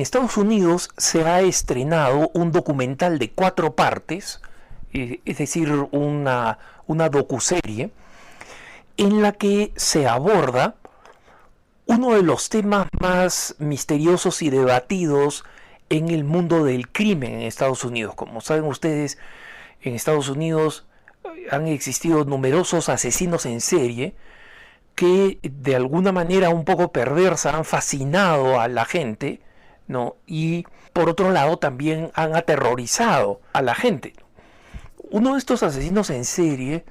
Estados Unidos se ha estrenado un documental de 4 partes, es decir, una docuserie, en la que se aborda uno de los temas más misteriosos y debatidos en el mundo del crimen en Estados Unidos. Como saben ustedes, en Estados Unidos han existido numerosos asesinos en serie que de alguna manera un poco perversa han fascinado a la gente, ¿no? Y por otro lado también han aterrorizado a la gente. Uno de estos asesinos en serie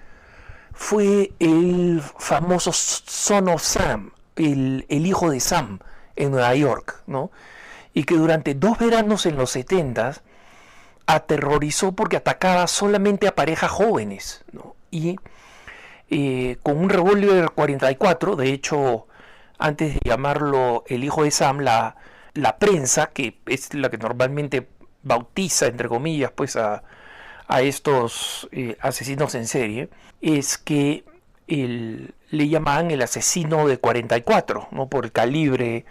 fue el famoso Son of Sam, el hijo de Sam, en Nueva York, ¿no? Y que durante 2 veranos en los 70s aterrorizó porque atacaba solamente a parejas jóvenes, ¿no? Y con un revólver 44, de hecho, antes de llamarlo el hijo de Sam, la prensa, que es la que normalmente bautiza, entre comillas, pues a estos asesinos en serie, es que le llamaban el asesino de 44, ¿no? Por el calibre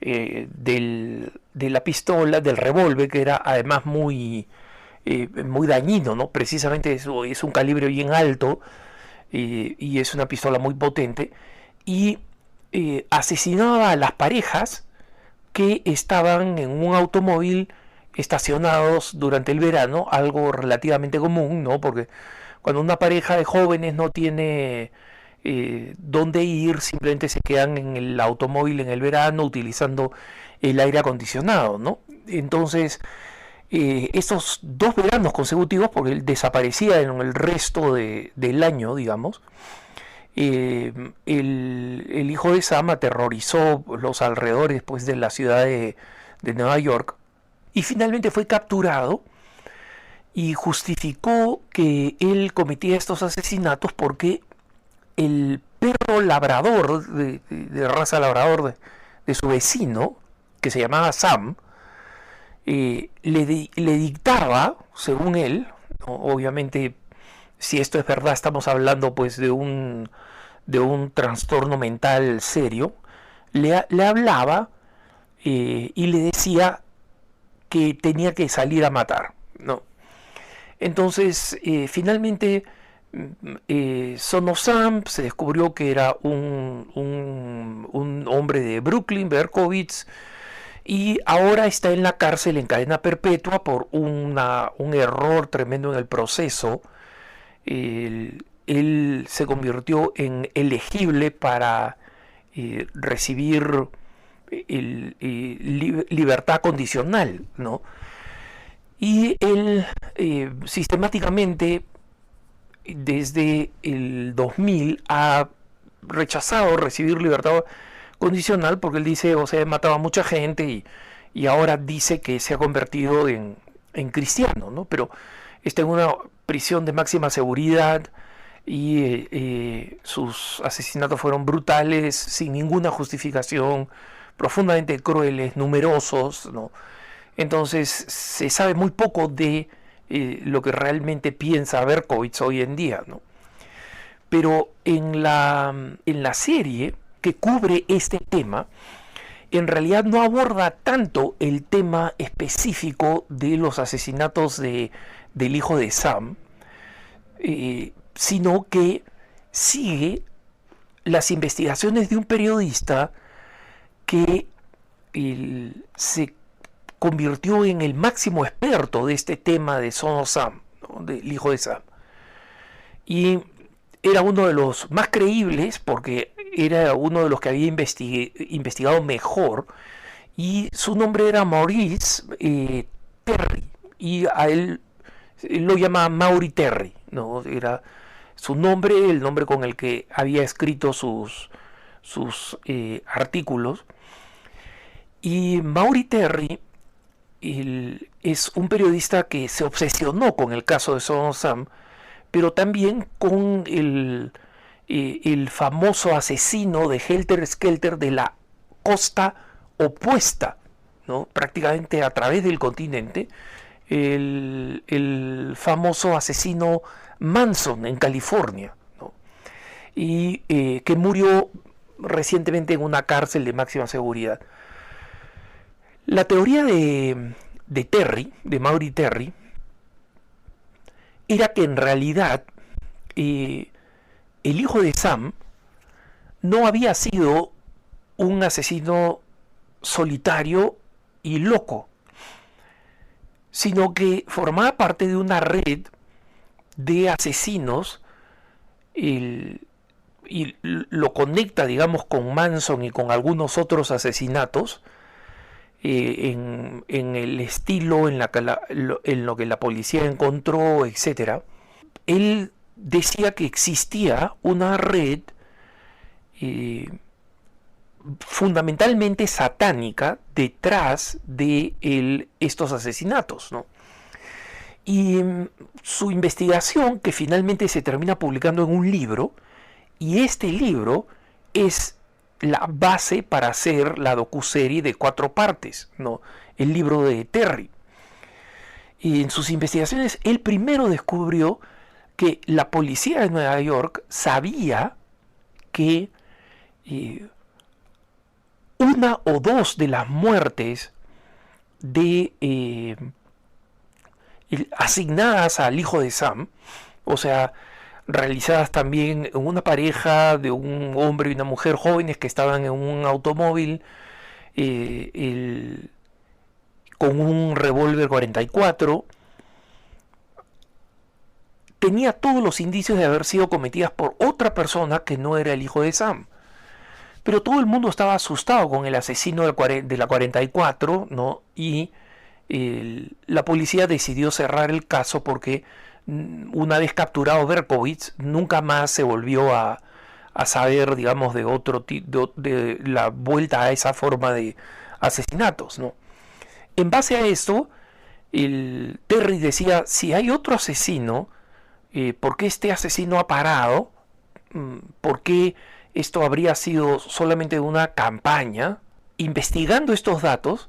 de la pistola, del revólver, que era además muy dañino, ¿no? Precisamente eso es un calibre bien alto y es una pistola muy potente, y asesinaba a las parejas que estaban en un automóvil estacionados durante el verano, algo relativamente común, ¿no? Porque cuando una pareja de jóvenes no tiene dónde ir, simplemente se quedan en el automóvil en el verano utilizando el aire acondicionado, ¿no? Entonces, estos 2 veranos consecutivos, porque él desaparecía en el resto del año, digamos, el hijo de Sam aterrorizó los alrededores, pues, de la ciudad de Nueva York, y finalmente fue capturado y justificó que él cometía estos asesinatos porque el perro labrador, de raza labrador de su vecino, que se llamaba Sam, le dictaba, según él, ¿no? Obviamente, si esto es verdad, estamos hablando pues de un trastorno mental serio, le hablaba y le decía que tenía que salir a matar, ¿no? Entonces, finalmente, Son of Sam se descubrió que era un hombre de Brooklyn, Berkowitz, y ahora está en la cárcel en cadena perpetua por un error tremendo en el proceso. Él se convirtió en elegible para recibir libertad condicional, ¿no? Y él sistemáticamente desde el 2000 ha rechazado recibir libertad condicional porque él dice, o sea, mataba a mucha gente y ahora dice que se ha convertido en cristiano, ¿no? Pero está en una prisión de máxima seguridad y sus asesinatos fueron brutales, sin ninguna justificación, profundamente crueles, numerosos, ¿no? Entonces se sabe muy poco de lo que realmente piensa Berkowitz hoy en día, ¿no? Pero en la serie que cubre este tema, en realidad no aborda tanto el tema específico de los asesinatos del hijo de Sam, sino que sigue las investigaciones de un periodista que se convirtió en el máximo experto de este tema de Son of Sam, ¿no? Del hijo de Sam. Y era uno de los más creíbles porque era uno de los que había investigado mejor, y su nombre era Maurice Terry, y a él lo llama Maury Terry, ¿no? Era su nombre, el nombre con el que había escrito sus artículos. Y Maury Terry es un periodista que se obsesionó con el caso de Son of Sam, pero también con el famoso asesino de Helter Skelter de la costa opuesta, ¿no? Prácticamente a través del continente, el famoso asesino Manson en California, ¿no? Y que murió recientemente en una cárcel de máxima seguridad. La teoría de Terry, de Maury Terry, era que en realidad el hijo de Sam no había sido un asesino solitario y loco, sino que formaba parte de una red de asesinos y lo conecta, digamos, con Manson y con algunos otros asesinatos en el estilo en lo que la policía encontró, etcétera. Él decía que existía una red eh, fundamentalmente satánica detrás de estos asesinatos, ¿no? Y su investigación, que finalmente se termina publicando en un libro, y este libro es la base para hacer la docuserie de 4 partes, ¿no? El libro de Terry. Y en sus investigaciones, él primero descubrió que la policía de Nueva York sabía que una o dos de las muertes de asignadas al hijo de Sam, o sea, realizadas también en una pareja de un hombre y una mujer jóvenes que estaban en un automóvil con un revólver 44, tenía todos los indicios de haber sido cometidas por otra persona que no era el hijo de Sam. Pero todo el mundo estaba asustado con el asesino de la 44, ¿no? Y la policía decidió cerrar el caso porque una vez capturado Berkowitz, nunca más se volvió a saber, digamos, de otro de la vuelta a esa forma de asesinatos, ¿no? En base a esto, Terry decía, si hay otro asesino, ¿por qué este asesino ha parado? ¿Por qué esto habría sido solamente una campaña? Investigando estos datos,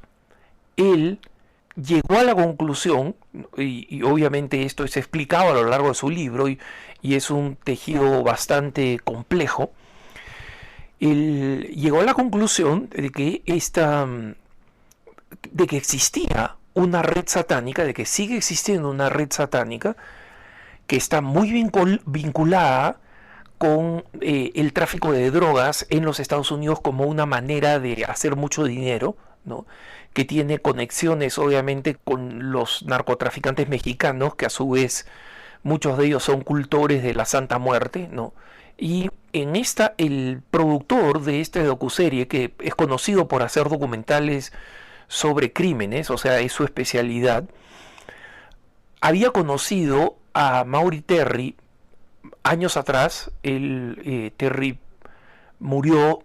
él llegó a la conclusión, y obviamente esto es explicado a lo largo de su libro, y es un tejido bastante complejo, él llegó a la conclusión de que de que existía una red satánica, de que sigue existiendo una red satánica que está muy vinculada con el tráfico de drogas en los Estados Unidos como una manera de hacer mucho dinero, ¿no? Que tiene conexiones obviamente con los narcotraficantes mexicanos, que a su vez muchos de ellos son cultores de la Santa Muerte, ¿no? Y en esta, el productor de esta docuserie, que es conocido por hacer documentales sobre crímenes, o sea, es su especialidad, había conocido a Maury Terry años atrás. Terry murió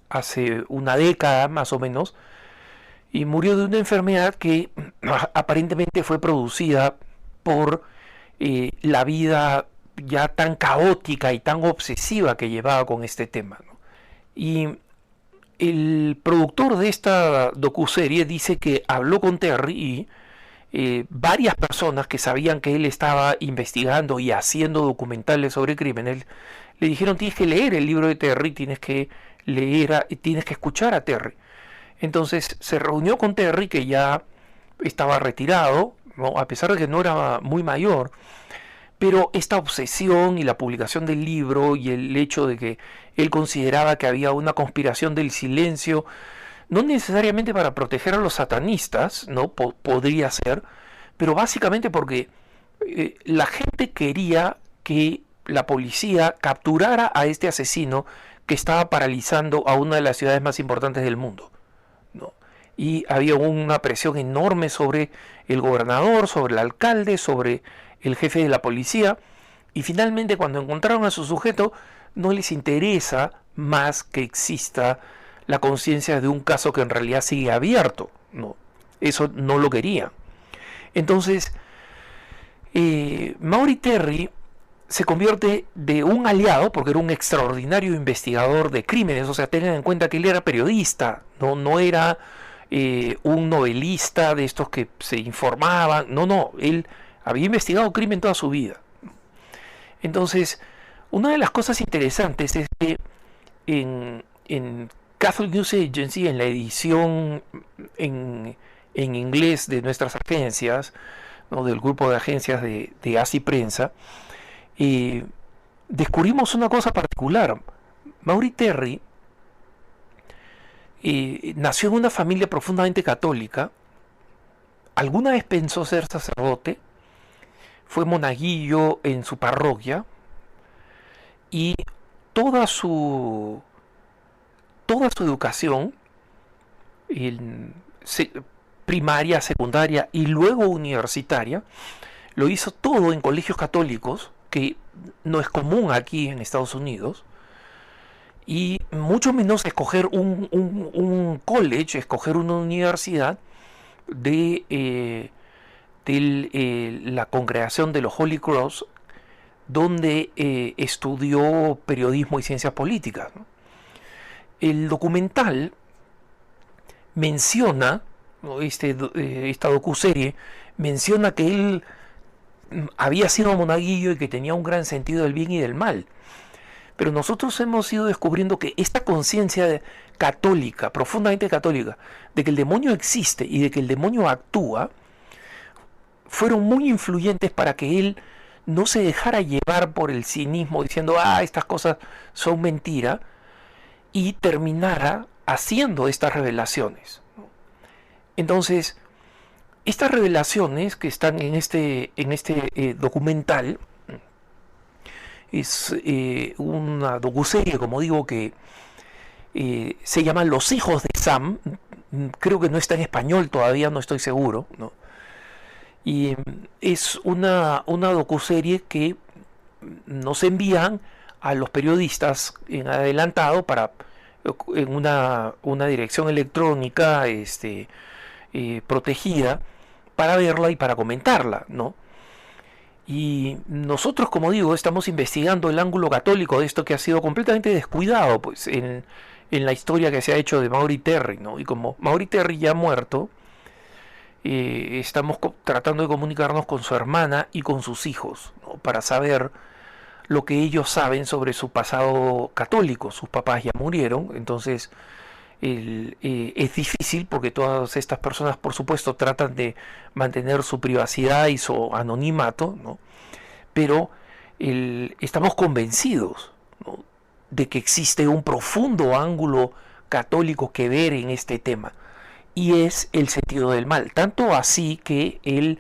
hace una década más o menos, y murió de una enfermedad que aparentemente fue producida por la vida ya tan caótica y tan obsesiva que llevaba con este tema, ¿no? Y el productor de esta docuserie dice que habló con Terry y varias personas que sabían que él estaba investigando y haciendo documentales sobre crímenes le dijeron: tienes que leer el libro de Terry, tienes que tienes que escuchar a Terry. Entonces se reunió con Terry, que ya estaba retirado, ¿no? A pesar de que no era muy mayor, pero esta obsesión y la publicación del libro y el hecho de que él consideraba que había una conspiración del silencio, no necesariamente para proteger a los satanistas, ¿no? Podría ser, pero básicamente porque la gente quería que la policía capturara a este asesino que estaba paralizando a una de las ciudades más importantes del mundo, ¿no? Y había una presión enorme sobre el gobernador, sobre el alcalde, sobre el jefe de la policía, y finalmente cuando encontraron a su sujeto no les interesa más que exista la conciencia de un caso que en realidad sigue abierto, ¿no? Eso no lo quería. Entonces Maury Terry se convierte de un aliado, porque era un extraordinario investigador de crímenes, o sea, tengan en cuenta que él era periodista, no era un novelista de estos que se informaban, no, él había investigado crimen toda su vida. Entonces, una de las cosas interesantes es que en Catholic News Agency, en la edición en inglés de nuestras agencias, ¿no? Del grupo de agencias de ASI Prensa, descubrimos una cosa particular. Maury Terry nació en una familia profundamente católica. Alguna vez pensó ser sacerdote, fue monaguillo en su parroquia y toda su educación, primaria, secundaria y luego universitaria, lo hizo todo en colegios católicos, que no es común aquí en Estados Unidos, y mucho menos escoger un college, escoger una universidad de la congregación de los Holy Cross, donde estudió periodismo y ciencias políticas, ¿no? El documental menciona, ¿no? Esta docuserie menciona que él había sido monaguillo y que tenía un gran sentido del bien y del mal. Pero nosotros hemos ido descubriendo que esta conciencia católica, profundamente católica, de que el demonio existe y de que el demonio actúa, fueron muy influyentes para que él no se dejara llevar por el cinismo diciendo, estas cosas son mentira, y terminara haciendo estas revelaciones. Entonces, estas revelaciones que están en este documental, es una docuserie, como digo, que se llama Los hijos de Sam. Creo que no está en español todavía, no estoy seguro, ¿no? Y es una docuserie que nos envían a los periodistas en adelantado en una dirección electrónica protegida, para verla y para comentarla, ¿no? Y nosotros, como digo, estamos investigando el ángulo católico de esto que ha sido completamente descuidado, pues, en la historia que se ha hecho de Maury Terry, ¿no? Y como Maury Terry ya ha muerto, estamos tratando de comunicarnos con su hermana y con sus hijos, ¿no? Para saber lo que ellos saben sobre su pasado católico. Sus papás ya murieron, entonces es difícil porque todas estas personas, por supuesto, tratan de mantener su privacidad y su anonimato, ¿no? Pero estamos convencidos, ¿no?, de que existe un profundo ángulo católico que ver en este tema, y es el sentido del mal. Tanto así que el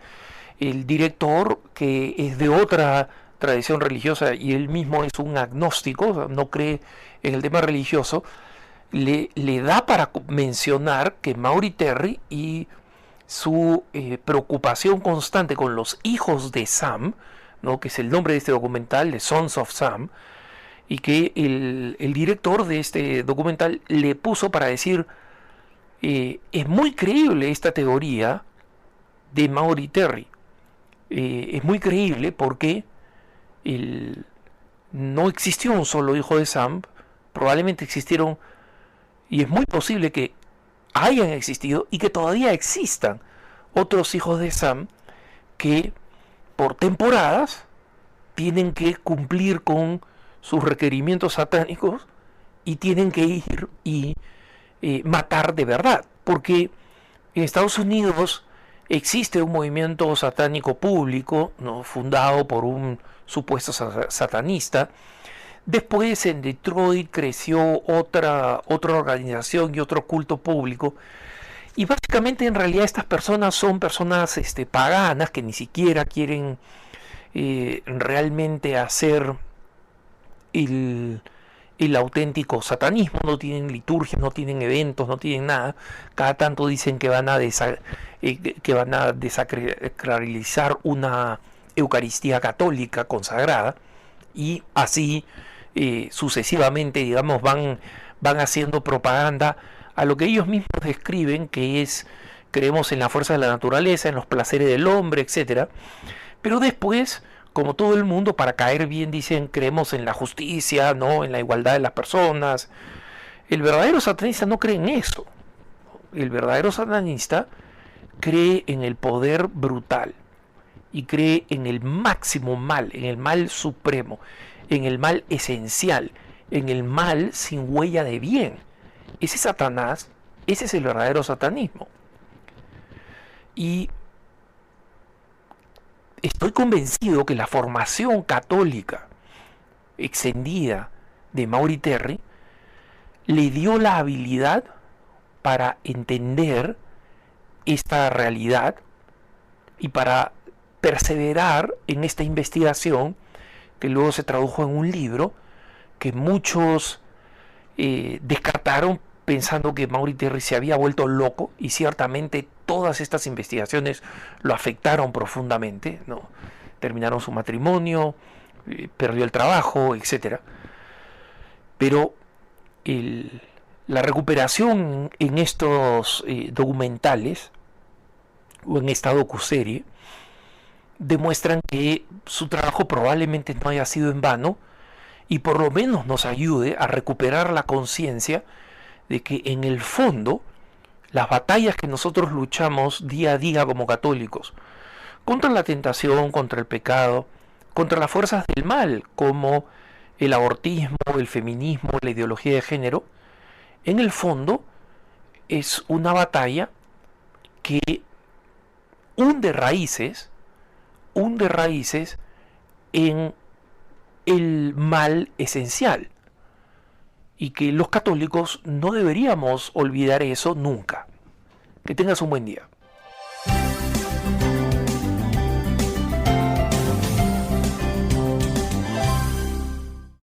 director, que es de otra tradición religiosa y él mismo es un agnóstico, no cree en el tema religioso, le da para mencionar que Maury Terry y su preocupación constante con los hijos de Sam, ¿no?, que es el nombre de este documental, The Sons of Sam, y que el director de este documental le puso para decir, es muy creíble esta teoría de Maury Terry, es muy creíble porque no existió un solo hijo de Sam, probablemente existieron, y es muy posible que hayan existido y que todavía existan otros hijos de Sam que por temporadas tienen que cumplir con sus requerimientos satánicos y tienen que ir y matar de verdad, porque en Estados Unidos existe un movimiento satánico público, ¿no?, fundado por un supuesto satanista. Después en Detroit creció otra organización y otro culto público, y básicamente en realidad estas personas son personas paganas que ni siquiera quieren realmente hacer el auténtico satanismo. No tienen liturgias, no tienen eventos, no tienen nada. Cada tanto dicen que van a desacralizar una Eucaristía católica consagrada, y así sucesivamente, digamos, van haciendo propaganda a lo que ellos mismos describen que es: creemos en la fuerza de la naturaleza, en los placeres del hombre, etcétera. Pero después, como todo el mundo, para caer bien, dicen: creemos en la justicia, ¿no?, en la igualdad de las personas. El verdadero satanista no cree en eso. El verdadero satanista cree en el poder brutal y cree en el máximo mal, en el mal supremo, en el mal esencial, en el mal sin huella de bien. ese Satanás, ese es el verdadero satanismo. Y estoy convencido que la formación católica extendida de Maury Terry le dio la habilidad para entender esta realidad y para perseverar en esta investigación que luego se tradujo en un libro que muchos descartaron pensando que Maury Terry se había vuelto loco, y ciertamente todas estas investigaciones lo afectaron profundamente, ¿no? Terminaron su matrimonio, perdió el trabajo, etcétera. Pero la recuperación en estos documentales o en esta docuserie demuestran que su trabajo probablemente no haya sido en vano, y por lo menos nos ayude a recuperar la conciencia de que en el fondo las batallas que nosotros luchamos día a día como católicos contra la tentación, contra el pecado, contra las fuerzas del mal como el abortismo, el feminismo, la ideología de género, en el fondo es una batalla que hunde raíces en el mal esencial, y que los católicos no deberíamos olvidar eso nunca. Que tengas un buen día.